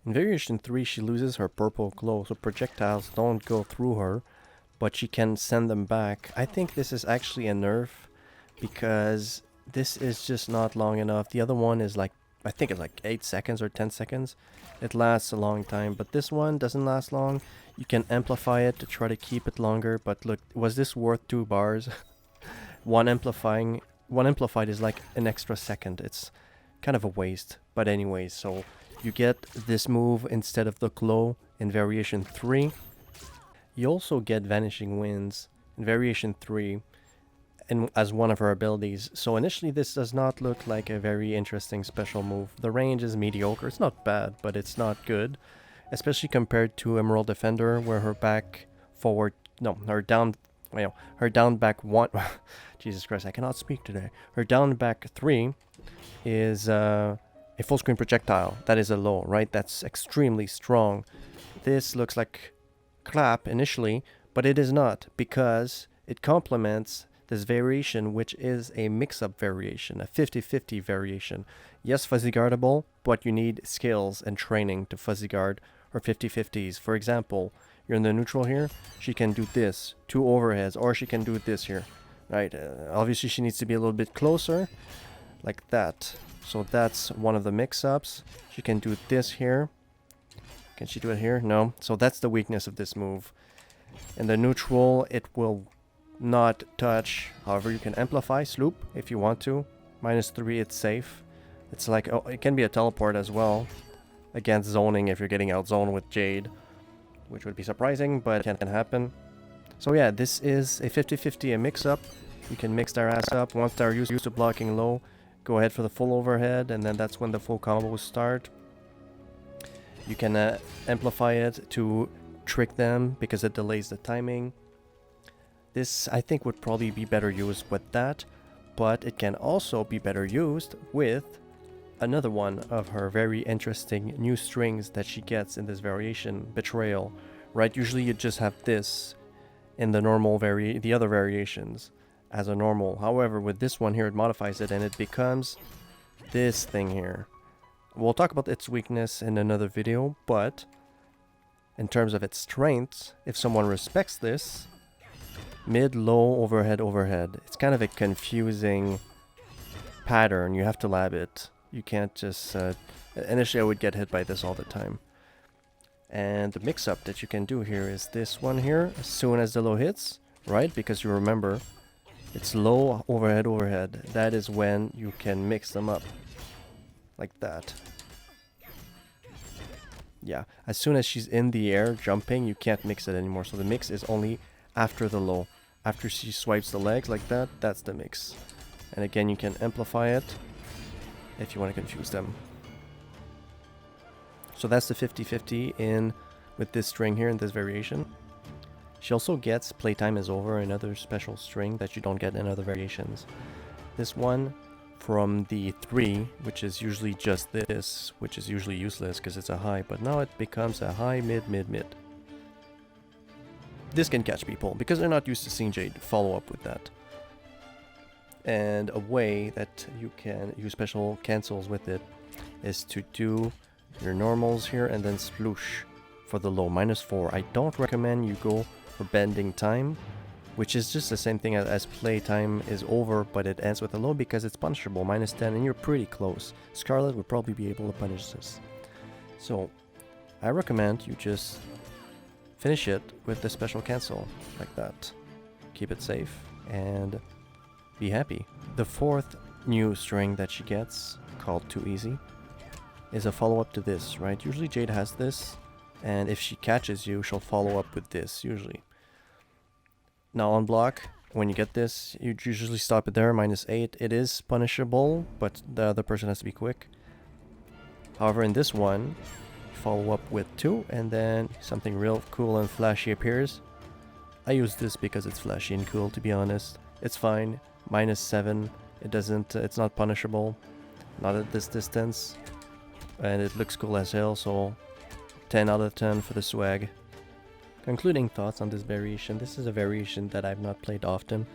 In variation 3, she loses her purple glow, so projectiles don't go through her, but she can send them back. I think this is actually a nerf because this is just not long enough. The other one is like, I think it's like 8 seconds or 10 seconds. It lasts a long time, but this one doesn't last long. You can amplify it to try to keep it longer, but look, was this worth 2 bars? one amplified is like an extra second. It's kind of a waste. But anyways, so you get this move instead of the glow in variation 3. You also get Vanishing Winds in variation 3 and as one of her abilities. So initially this does not look like a very interesting special move. The range is mediocre. It's not bad, but it's not good. Especially compared to Emerald Defender, where her back forward, no, her down, her down back 1, Jesus Christ, I cannot speak today. Her down back 3 is a full screen projectile. That is a low, right? That's extremely strong. This looks like clap initially, but it is not, because it complements this variation, which is a mix-up variation, a 50-50 variation. Yes, fuzzy guardable, but you need skills and training to fuzzy guard her 50-50s. For example, you're in the neutral here, she can do this, 2 overheads, or she can do this here, right? Obviously she needs to be a little bit closer, like that. So that's one of the mix-ups. She can do this here. Can she do it here? No. So that's the weakness of this move. In the neutral, it will not touch. However, you can amplify Sloop if you want to. -3, it's safe. It's like, oh, it can be a teleport as well against zoning if you're getting outzoned with Jade, which would be surprising, but it can happen. So yeah, this is a 50-50, a mix-up. You can mix their ass up. Once they're used to blocking low, go ahead for the full overhead, and then that's when the full combos start. You can amplify it to trick them because it delays the timing. This, I think, would probably be better used with that, but it can also be better used with another one of her very interesting new strings that she gets in this variation, Betrayal, right? Usually you just have this in the normal the other variations as a normal. However, with this one here, it modifies it and it becomes this thing here. We'll talk about its weakness in another video, but in terms of its strengths, if someone respects this, mid, low, overhead, overhead, it's kind of a confusing pattern. You have to lab it. You can't just... initially I would get hit by this all the time. And the mix-up that you can do here is this one here, as soon as the low hits, right? Because you remember, it's low, overhead, overhead. That is when you can mix them up. Like that. Yeah, as soon as she's in the air jumping, you can't mix it anymore. So the mix is only after the low. After she swipes the legs like that, that's the mix. And again, you can amplify it if you want to confuse them. So that's the 50-50 in with this string here in this variation. She also gets Playtime is Over, another special string that you don't get in other variations. This one from the 3, which is usually just this, which is usually useless because it's a high, but now it becomes a high, mid, mid, mid. This can catch people because they're not used to seeing Jade follow up with that. And a way that you can use special cancels with it is to do your normals here and then sploosh for the low, -4. I don't recommend you go for bending time, which is just the same thing as playtime is over, but it ends with a low because it's punishable, -10, and you're pretty close. Scarlet would probably be able to punish this. So I recommend you just finish it with the special cancel, like that. Keep it safe and be happy. The 4th new string that she gets, called Too Easy, is a follow-up to this, right? Usually Jade has this, and if she catches you, she'll follow up with this, usually. Now on block, when you get this, you usually stop it there, -8. It is punishable, but the other person has to be quick. However, in this one, follow up with 2, and then something real cool and flashy appears. I use this because it's flashy and cool, to be honest. It's fine. -7. It's not punishable. Not at this distance. And it looks cool as hell, so 10 out of 10 for the swag. Concluding thoughts on this variation. This is a variation that I've not played often.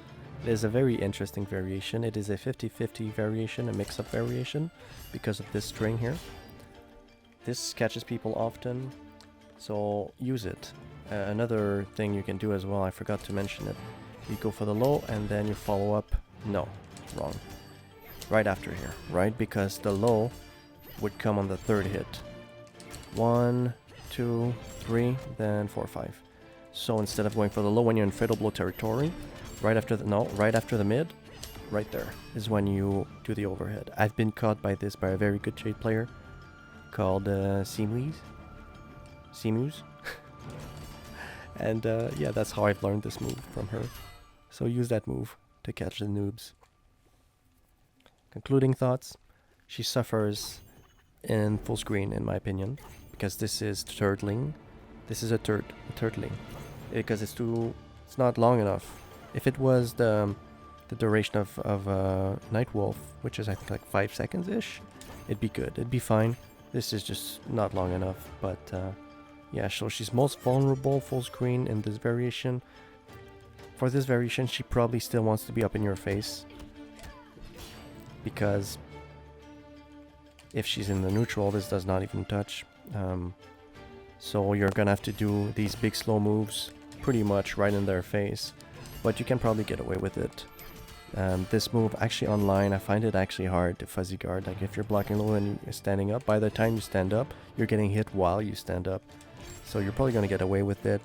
It is a very interesting variation. It is a 50-50 variation, a mix-up variation, because of this string here. this catches people often, so use it. Another thing you can do as well, I forgot to mention it. You go for the low and then you follow up. No, wrong. Right after here, right? Because the low would come on the third hit. 1, 2, 3, then 4, 5. So instead of going for the low when you're in fatal blow territory, right after the mid, right there is when you do the overhead. I've been caught by this by a very good Jade player called Simus. And yeah, that's how I've learned this move from her. So use that move to catch the noobs. Concluding thoughts, she suffers in full screen in my opinion, because this is turtling. This is a turtling. Because it's not long enough. If it was the duration of Night Wolf, which is I think like 5 seconds-ish, it'd be good, it'd be fine. This is just not long enough, but yeah, so she's most vulnerable full screen in this variation. For this variation, she probably still wants to be up in your face, because if she's in the neutral, this does not even touch. So you're gonna have to do these big slow moves pretty much right in their face, but you can probably get away with it. This move actually online, I find it actually hard to fuzzy guard. Like if you're blocking low and you're standing up, by the time you stand up, you're getting hit while you stand up. So you're probably gonna get away with it.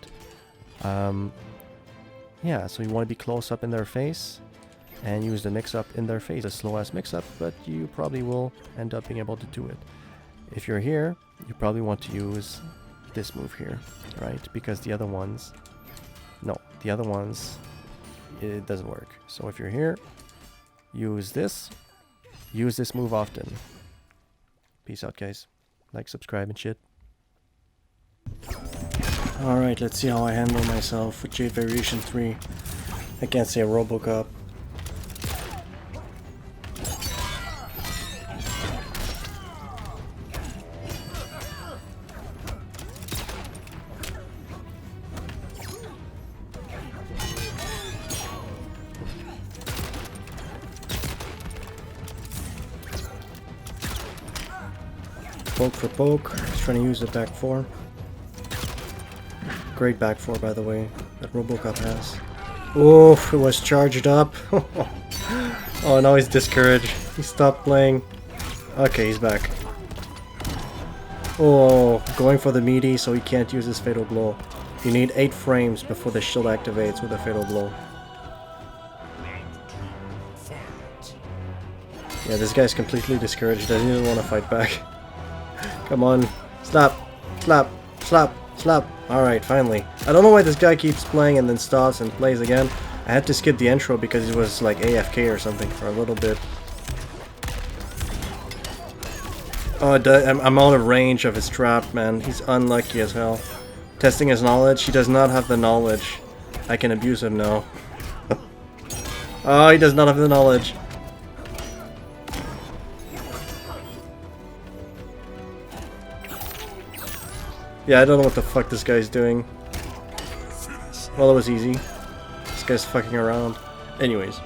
Yeah, so you want to be close up in their face and use the mix-up in their face, a slow-ass mix-up, but you probably will end up being able to do it. If you're here, you probably want to use this move here, right? Because the other ones, it doesn't work. So if you're here, use this move often. Peace out, guys. Like, subscribe, and shit. Alright, let's see how I handle myself with Jade Variation 3. I can't say a Robocop. Poke for poke. He's trying to use the back 4. Great back 4, by the way, that Robocop has. Oh, it was charged up. Oh, now he's discouraged. He stopped playing. Okay, he's back. Oh, going for the meaty, so he can't use his fatal blow. You need 8 frames before the shield activates with a fatal blow. Yeah, this guy's completely discouraged. Doesn't even want to fight back. Come on. Slap. Slap. Slap. Slap. Alright, finally. I don't know why this guy keeps playing and then stops and plays again. I had to skip the intro because he was like AFK or something for a little bit. Oh, I'm out of range of his trap, man. He's unlucky as hell. Testing his knowledge. He does not have the knowledge. I can abuse him now. Oh, he does not have the knowledge. Yeah, I don't know what the fuck this guy's doing. Well, it was easy. This guy's fucking around. Anyways.